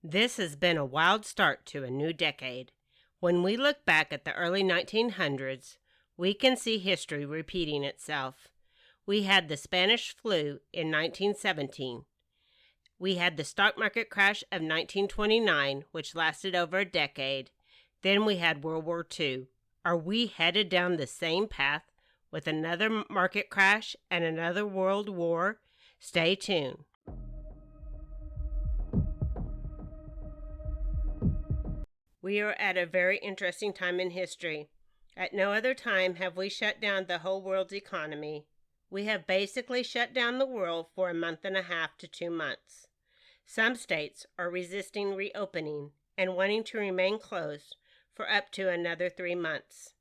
This has been a wild start to a new decade. When we look back at the early 1900s, we can see history repeating itself. We had the Spanish flu in 1917. We had the stock market crash of 1929, which lasted over a decade. Then we had World War II. Are we headed down the same path with another market crash and another world war? Stay tuned. We are at a very interesting time in history. At no other time have we shut down the whole world's economy. We have basically shut down the world for a month and a half to 2 months. Some states are resisting reopening and wanting to remain closed for up to another 3 months.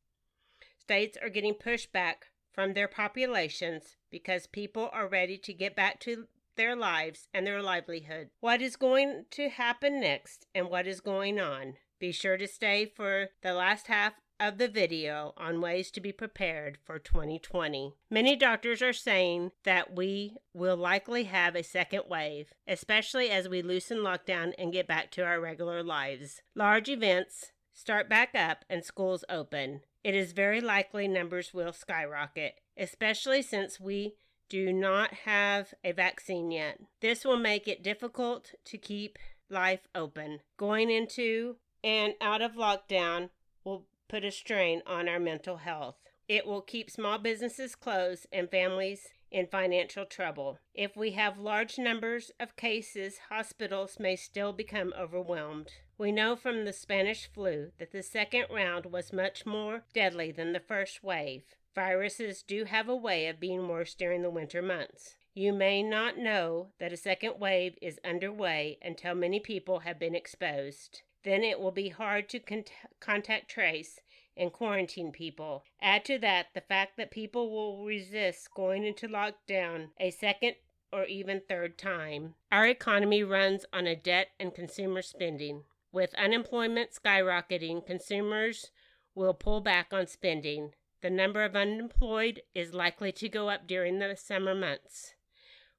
States are getting pushed back from their populations because people are ready to get back to their lives and their livelihood. What is going to happen next and what is going on? Be sure to stay for the last half of the video on ways to be prepared for 2020. Many doctors are saying that we will likely have a second wave, especially as we loosen lockdown and get back to our regular lives. Large events start back up and schools open. It is very likely numbers will skyrocket, especially since we do not have a vaccine yet. This will make it difficult to keep life open. Going into and out of lockdown will put a strain on our mental health. It will keep small businesses closed and families in financial trouble. If we have large numbers of cases, hospitals may still become overwhelmed. We know from the Spanish flu that the second round was much more deadly than the first wave. Viruses do have a way of being worse during the winter months. You may not know that a second wave is underway until many people have been exposed. Then it will be hard to contact trace and quarantine people. Add to that the fact that people will resist going into lockdown a second or even third time. Our economy runs on a debt and consumer spending. With unemployment skyrocketing, consumers will pull back on spending. The number of unemployed is likely to go up during the summer months,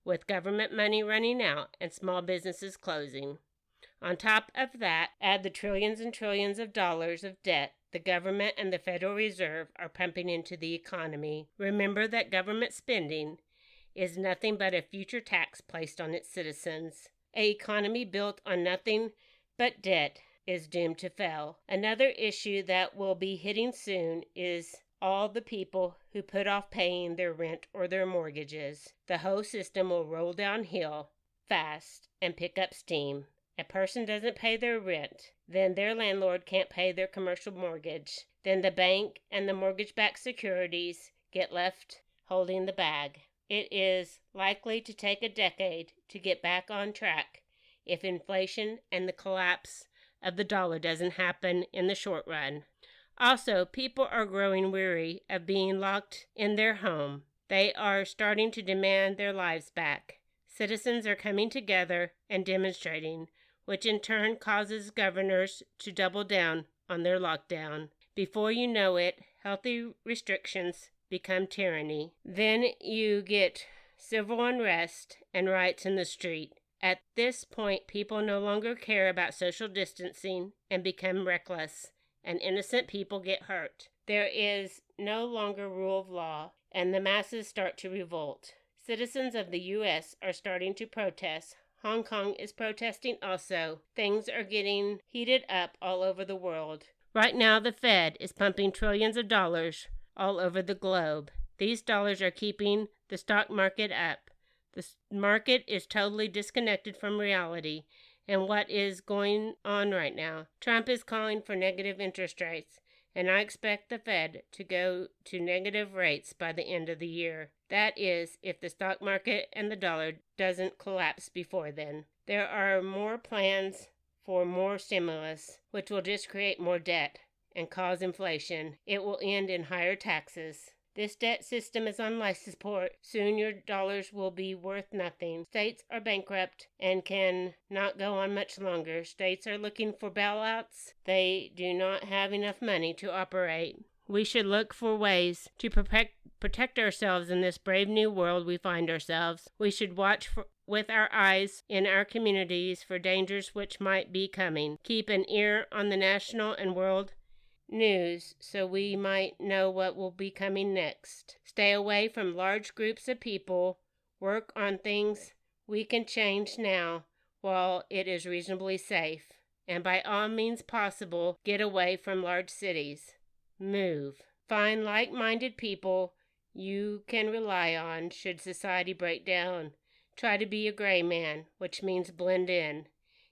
with government money running out and small businesses closing. On top of that, add the trillions and trillions of dollars of debt the government and the Federal Reserve are pumping into the economy. Remember that government spending is nothing but a future tax placed on its citizens. An economy built on nothing but debt is doomed to fail. Another issue that will be hitting soon is all the people who put off paying their rent or their mortgages. The whole system will roll downhill fast and pick up steam. A person doesn't pay their rent, then their landlord can't pay their commercial mortgage. Then the bank and the mortgage-backed securities get left holding the bag. It is likely to take a decade to get back on track if inflation and the collapse of the dollar doesn't happen in the short run. Also, people are growing weary of being locked in their home. They are starting to demand their lives back. Citizens are coming together and demonstrating, which in turn causes governors to double down on their lockdown. Before you know it, healthy restrictions become tyranny. Then you get civil unrest and riots in the street. At this point, people no longer care about social distancing and become reckless, and innocent people get hurt. There is no longer rule of law, and the masses start to revolt. Citizens of the U.S. are starting to protest. Hong Kong is protesting also. Things are getting heated up all over the world. Right now, the Fed is pumping trillions of dollars all over the globe. These dollars are keeping the stock market up. The market is totally disconnected from reality and what is going on right now. Trump is calling for negative interest rates, and I expect the Fed to go to negative rates by the end of the year. That is, if the stock market and the dollar doesn't collapse before then. There are more plans for more stimulus, which will just create more debt and cause inflation. It will end in higher taxes. This debt system is on life support. Soon your dollars will be worth nothing. States are bankrupt and can not go on much longer. States are looking for bailouts. They do not have enough money to operate. We should look for ways to protect ourselves in this brave new world we find ourselves. We should watch with our eyes in our communities for dangers which might be coming. Keep an ear on the national and world news so we might know what will be coming next. Stay away from large groups of people. Work on things we can change now while it is reasonably safe. And by all means possible, get away from large cities. Move. Find like-minded people you can rely on should society break down. Try to be a gray man, which means blend in.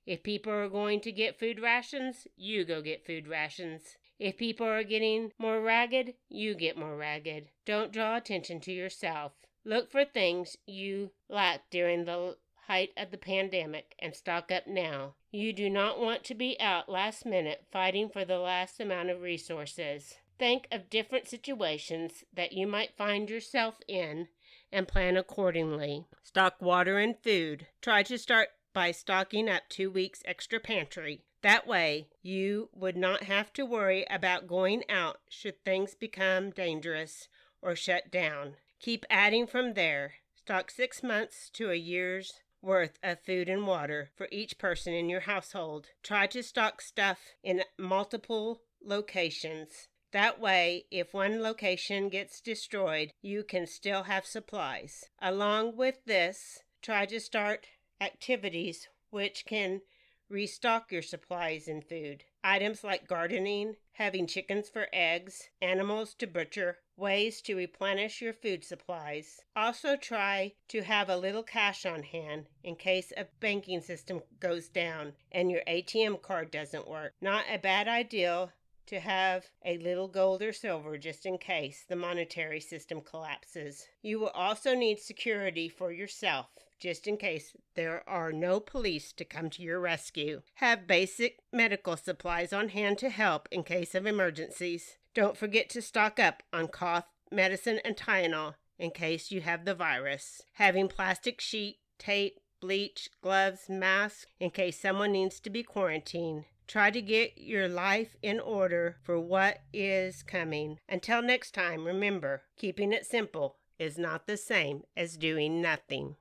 If people are going to get food rations, you go get food rations. If people are getting more ragged, you get more ragged. Don't draw attention to yourself. Look for things you lacked during the height of the pandemic and stock up now. You do not want to be out last minute fighting for the last amount of resources. Think of different situations that you might find yourself in and plan accordingly. Stock water and food. Try to start by stocking up 2 weeks extra pantry. That way, you would not have to worry about going out should things become dangerous or shut down. Keep adding from there. Stock 6 months to a year's worth of food and water for each person in your household. Try to stock stuff in multiple locations. That way, if one location gets destroyed, you can still have supplies. Along with this, try to start activities which can restock your supplies and food. Items like gardening, having chickens for eggs, animals to butcher, ways to replenish your food supplies. Also try to have a little cash on hand in case a banking system goes down and your ATM card doesn't work. Not a bad idea to have a little gold or silver just in case the monetary system collapses. You will also need security for yourself, just in case there are no police to come to your rescue. Have basic medical supplies on hand to help in case of emergencies. Don't forget to stock up on cough medicine and Tylenol in case you have the virus. Having plastic sheet, tape, bleach, gloves, masks in case someone needs to be quarantined. Try to get your life in order for what is coming. Until next time, remember, keeping it simple is not the same as doing nothing.